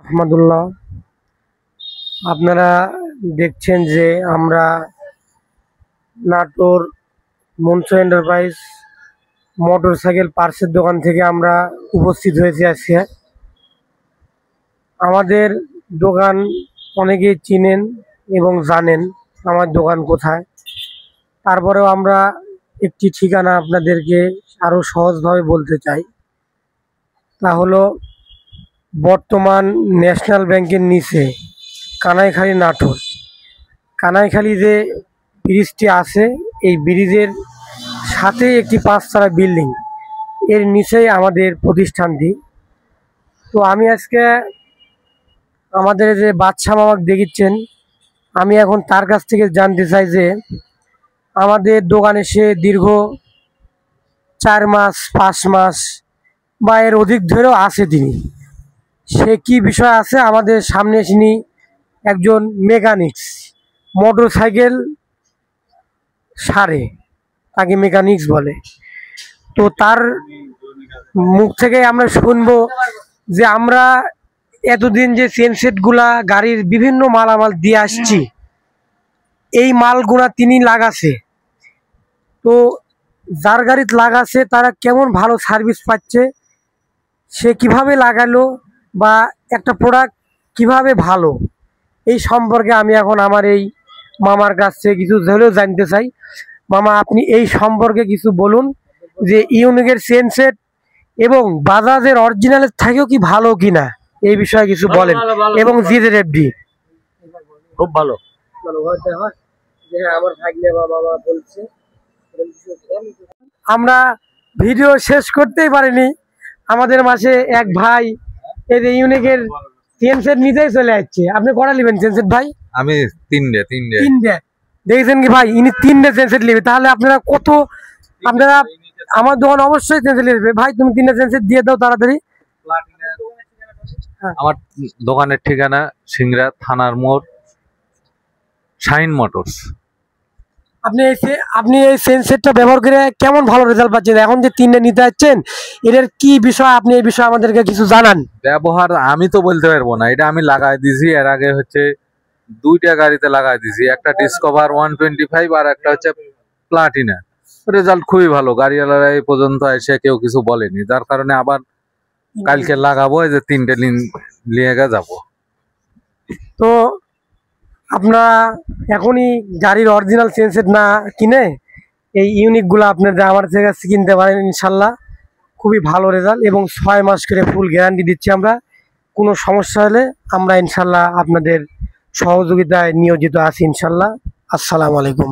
আহমদুল্লাহ। আপনারা দেখছেন যে আমরা নাটোর মনসু এন্টারপ্রাইজ মোটরসাইকেল পার্টসের দোকান থেকে আমরা উপস্থিত হয়েছি আজকে। আমাদের দোকান অনেকেই চিনেন এবং জানেন আমার দোকান কোথায়। তারপরেও আমরা একটি ঠিকানা আপনাদেরকে আরও সহজভাবে বলতে চাই। তা হলো বর্তমান ন্যাশনাল ব্যাংকের নিচে কানাইখালী নাটোর, কানাইখালী যে ব্রিজটি আছে এই ব্রিজের সাথে একটি 5 তলা বিল্ডিং, এর নিচেই আমাদের প্রতিষ্ঠানটি। তো আমি আজকে আমাদের যে বাদশা মামাকে দেখিচ্ছেন, আমি এখন তার কাছ থেকে জানতে চাই যে আমাদের দোকানে সে দীর্ঘ 4 মাস 5 মাস বা এর অধিক ধরেও আছে তিনি। সে কি বিষয় আছে আমাদের সামনে তিনি একজন মেকানিক্স, মোটর সাইকেল সারে, তাকে মেকানিক্স বলে। তো তার মুখ থেকে আমরা শুনবো যে আমরা এতদিন যে চেনসেটগুলা গাড়ির বিভিন্ন মালামাল দিয়ে আসছি, এই মালগুলা তিনি লাগাছে। তো যার গাড়িতে লাগাছে তারা কেমন ভালো সার্ভিস পাচ্ছে, সে কিভাবে লাগালো বা একটা প্রোডাক্ট কিভাবে ভালো, এই সম্পর্কে আমি এখন আমার এই মামার কাছ থেকে কিছু হলেও জানতে চাই। মামা, আপনি এই সম্পর্কে কিছু বলুন যে ইউনিকের চেনসেট এবং বাজাজের অরিজিনালের থেকেও কি ভালো কিনা, এই বিষয়ে কিছু বলেন। এবং জিজেডএফডি খুব ভালো। আমার ভাগ্নে বা মামা বলছে, আমরা ভিডিও শেষ করতেই পারিনি, আমাদের মাঝে এক ভাই এই যে ইউনিকের চেনসেট নিতেই চলে যাচ্ছে। আপনি কটা নেবেন চেনসেট ভাই? আমি তিনটে দেখেছেন কি ভাই, ইনি 3টে চেনসেট নেবে। তাহলে আপনারা কত, আপনারা আমার দোকান অবশ্যই চেনসেট নেবে। ভাই তুমি 3টে চেনসেট দিয়ে দাও তাড়াতাড়ি। আমার দোকানের ঠিকানা সিংড়া থানার মোড়, শাইন মোটরস। আপনি এই চেনসেটটা ব্যবহার করে কেমন ভালো রেজাল্ট পাচ্ছেন? এখন যে 3টে নিতে যাচ্ছেন, এটার কি বিষয়, আপনি এই বিষয়ে আমাদেরকে কিছু জানান। ব্যবহার আমি তো বলতে পারবো না, এটা আমি লাগাই দিয়েছি। এর আগে হচ্ছে 2টা গাড়িতে লাগাই দিয়েছি, একটা ডিসকভার 125 আর একটা হচ্ছে প্লাটিনা। রেজাল্ট খুবই ভালো, গাড়িওয়ালারা এই পর্যন্ত এসে কেউ কিছু বলেনি, যার কারণে আবার কালকে লাগাবো, এই যে 3টে নিয়ে যাবো। তো আপনারা এখনই গাড়ির অরিজিনাল চেনসেট না কিনে এই ইউনিকগুলো আপনাদের আমার কাছে কিনতে পারেন। ইনশাল্লাহ খুবই ভালো রেজাল্ট এবং 6 মাস করে ফুল গ্যারান্টি দিচ্ছি আমরা। কোনো সমস্যা হলে আমরা ইনশাল্লাহ আপনাদের সহযোগিতায় নিয়োজিত আছি ইনশাল্লাহ। আসসালামু আলাইকুম।